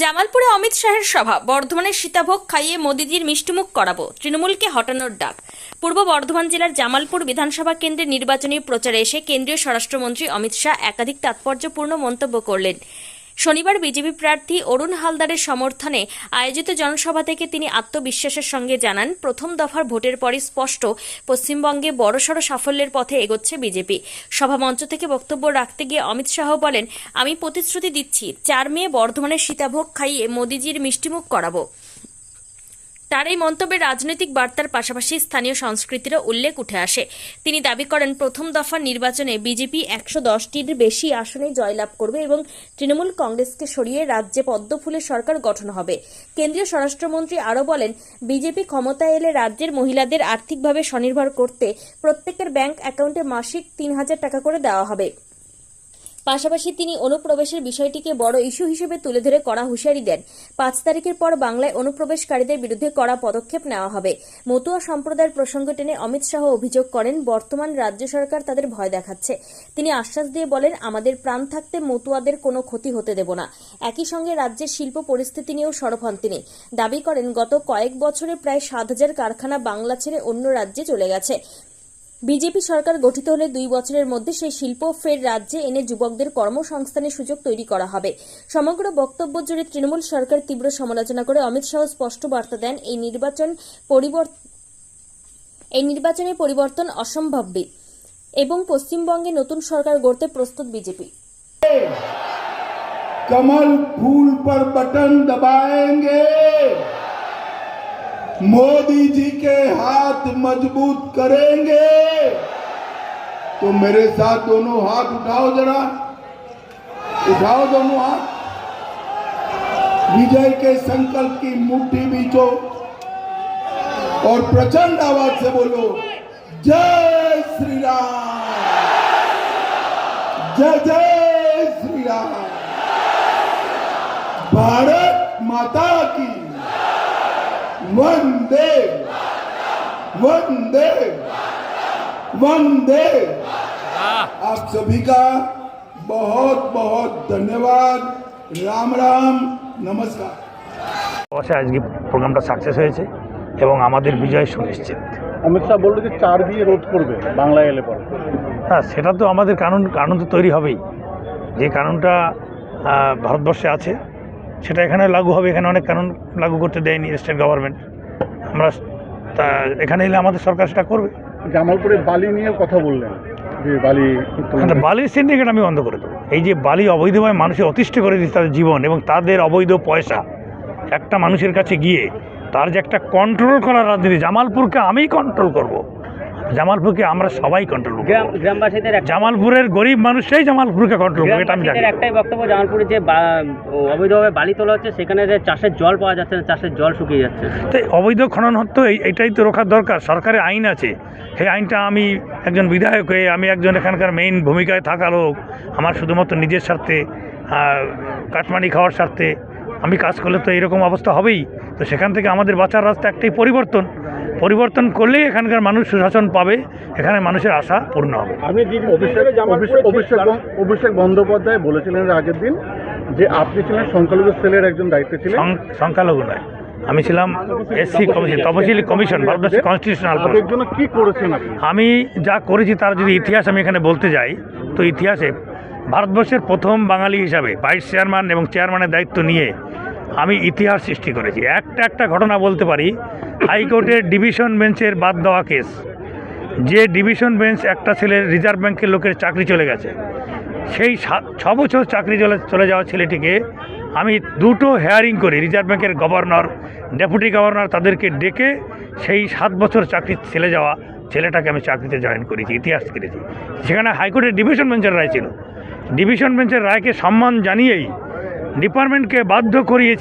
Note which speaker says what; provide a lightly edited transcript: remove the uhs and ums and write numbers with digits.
Speaker 1: জামালপুরে অমিত শাহের সভা। বর্ধমানের সীতাভোগ খাইয়ে মোদিজির মিষ্টিমুখ করাবো, তৃণমূলকে হটানোর ডাক। পূর্ব বর্ধমান জেলার জামালপুর বিধানসভা কেন্দ্রের নির্বাচনী প্রচারে এসে কেন্দ্রীয় স্বরাষ্ট্রমন্ত্রী অমিত শাহ একাধিক তাৎপর্যপূর্ণ মন্তব্য করলেন। শনিবার বিজেপি প্রার্থী অরুণ হালদারের সমর্থনে আয়োজিত জনসভা থেকে তিনি আত্মবিশ্বাসের সঙ্গে জানান, প্রথম দফার ভোটের পরই স্পষ্ট পশ্চিমবঙ্গে বড়সড় সাফল্যের পথে এগোচ্ছে বিজেপি। সভামঞ্চ থেকে বক্তব্য রাখতে গিয়ে অমিত শাহ বলেন, আমি প্রতিশ্রুতি দিচ্ছি 4 মে বর্ধমানের সীতাভোগ খাইয়ে মোদিজির মিষ্টিমুখ করাবো। তার এই মন্তব্যে রাজনৈতিক বার্তার পাশাপাশি স্থানীয় সংস্কৃতিরও উল্লেখ উঠে আসে। তিনি দাবি করেন, প্রথম দফার নির্বাচনে বিজেপি 110টির বেশি আসনে জয়লাভ করবে এবং তৃণমূল কংগ্রেসকে সরিয়ে রাজ্যে পদ্মফুলের সরকার গঠন হবে। কেন্দ্রীয় স্বরাষ্ট্রমন্ত্রী আরও বলেন, বিজেপি ক্ষমতায় এলে রাজ্যের মহিলাদের আর্থিকভাবে স্বনির্ভর করতে প্রত্যেকের ব্যাংক অ্যাকাউন্টে মাসিক 3,000 টাকা করে দেওয়া হবে। পাশাপাশি তিনি অনুপ্রবেশের বিষয়টিকে বড় ইস্যু হিসেবে তুলে ধরে কড়া হুঁশিয়ারি দেন। 5 তারিখের পর বাংলায় অনুপ্রবেশকারীদের বিরুদ্ধে কড়া পদক্ষেপ নেওয়া হবে। মতুয়া সম্প্রদায়ের প্রসঙ্গ টেনে অমিত শাহ অভিযোগ করেন, বর্তমান রাজ্য সরকার তাদের ভয় দেখাচ্ছে। তিনি আশ্বাস দিয়ে বলেন, আমাদের প্রাণ থাকতে মতুয়াদের কোনো ক্ষতি হতে দেব না। একই সঙ্গে রাজ্যের শিল্প পরিস্থিতি নিয়েও সরব হন তিনি। দাবি করেন, গত কয়েক বছরে প্রায় 7,000 কারখানা বাংলা ছেড়ে অন্য রাজ্যে চলে গেছে। বিজেপি সরকার গঠিত হলে 2 বছরের মধ্যে সেই শিল্প ফের রাজ্যে এনে যুবকদের কর্মসংস্থানের সুযোগ তৈরি করা হবে। সমগ্র বক্তব্য জুড়ে তৃণমূল সরকার তীব্র সমালোচনা করে অমিত শাহ স্পষ্ট বার্তা দেন, এই নির্বাচনে পরিবর্তন অসম্ভাব্য এবং পশ্চিমবঙ্গে নতুন সরকার গড়তে প্রস্তুত বিজেপি।
Speaker 2: कमल फूल पर बटन दबाएंगे, मोदी जी के हाथ मजबूत करेंगे। तो मेरे साथ दोनों हाथ उठाओ, जरा उठाओ दोनों हाथ, विजय के संकल्प की मुट्ठी बीचो और प्रचंड आवाज से बोलो, जय श्री राम, जय जय श्री राम, भारत माता की वंदे वंदे वंदे। आप सभी का बहुत बहुत धन्यवाद। राम राम, नमस्कार।
Speaker 3: অবশ্যই আজকে প্রোগ্রামটা সাকসেস হয়েছে এবং আমাদের বিজয় সুনিশ্চিত।
Speaker 4: অমিত শাহ বলল যে 4 দিয়ে রোধ করবে বাংলায় এলে পরে।
Speaker 3: হ্যাঁ, সেটা তো আমাদের কানুন তো তৈরি হবেই। যে কানুনটা ভারতবর্ষে আছে সেটা এখানে লাগু হবে। এখানে অনেক কানুন লাগু করতে দেয়নি স্টেট গভর্নমেন্ট। আমরা এখানে এলে আমাদের সরকার সেটা করবে।
Speaker 4: জামালপুরে বালি নিয়ে কথা বললেন যে
Speaker 3: বালির সিন্ডিকেট আমি বন্ধ করে দেবো। এই যে বালি অবৈধভাবে মানুষের অতিষ্ঠ করে দিচ্ছে তাদের জীবন এবং তাদের অবৈধ পয়সা একটা মানুষের কাছে গিয়ে তার যে একটা কন্ট্রোল করার রাজনীতি, জামালপুরকে আমিই কন্ট্রোল করব। জামালপুরকে আমরা সবাই কন্ট্রোল করব।
Speaker 5: গ্রামবাসীদের
Speaker 3: জামালপুরের গরিব মানুষরাই জামালপুরকে কন্ট্রোল করবে, এটা আমি জানি।
Speaker 5: একটাই বক্তব্য, জামালপুরে যে অবৈধভাবে বালি তোলা হচ্ছে সেখানে যে চাষের জল পাওয়া যাচ্ছে না, চাষের জল শুকিয়ে যাচ্ছে।
Speaker 3: তো অবৈধ খনন হতো, এটাই তো রোখার দরকার। সরকারের আইন আছে, সেই আইনটা আমি একজন বিধায়ক হয়ে, আমি একজন এখানকার মেইন ভূমিকায় থাকা লোক, আমার শুধুমাত্র নিজের স্বার্থে কাটমানি খাওয়ার স্বার্থে আমি কাজ করলে তো এরকম অবস্থা হবেই। তো সেখান থেকে আমাদের বাঁচার রাস্তা একটাই, পরিবর্তন করলেই এখানকার মানুষ সুশাসন পাবে, এখানে মানুষের আশা পূর্ণ হবে।
Speaker 4: আমি অভিষেক বন্দ্যোপাধ্যায় বলেছিলেন আগের দিন যে আপনি ছিলেন সংখ্যালঘু সেলের একজন দায়িত্বে ছিলেন।
Speaker 3: সংখ্যালঘু নয়, আমি ছিলাম এসসি কমিশন, তপশিলি কমিশন, ভারতবর্ষের কনস্টিটিউশনাল।
Speaker 4: জন্য কি করেছেন আপনি?
Speaker 3: আমি যা করেছি তার যদি ইতিহাস আমি এখানে বলতে যাই, তো ইতিহাসে ভারতবর্ষের প্রথম বাঙালি হিসাবে ভাইস চেয়ারম্যান এবং চেয়ারম্যানের দায়িত্ব নিয়ে আমি ইতিহাস সৃষ্টি করেছি। একটা ঘটনা বলতে পারি, হাইকোর্টের ডিভিশন বেঞ্চের বাদ দেওয়া কেস, যে ডিভিশন বেঞ্চ একটা ছেলের রিজার্ভ ব্যাংকের লোকের চাকরি চলে গেছে, সেই 6 বছর চাকরি চলে যাওয়া ছেলেটিকে আমি 2টো হেয়ারিং করে রিজার্ভ ব্যাংকের গভর্নর, ডেপুটি গভর্নর তাদেরকে ডেকে সেই 7 বছর চাকরি ছেলে যাওয়া ছেলেটাকে আমি চাকরিতে জয়েন করেছি, ইতিহাস করেছি। সেখানে হাইকোর্টের ডিভিশন বেঞ্চের রায় ছিল। ডিভিশন বেঞ্চের রায়কে সম্মান জানিয়েই ডিপার্টমেন্টকে বাধ্য করিয়েছি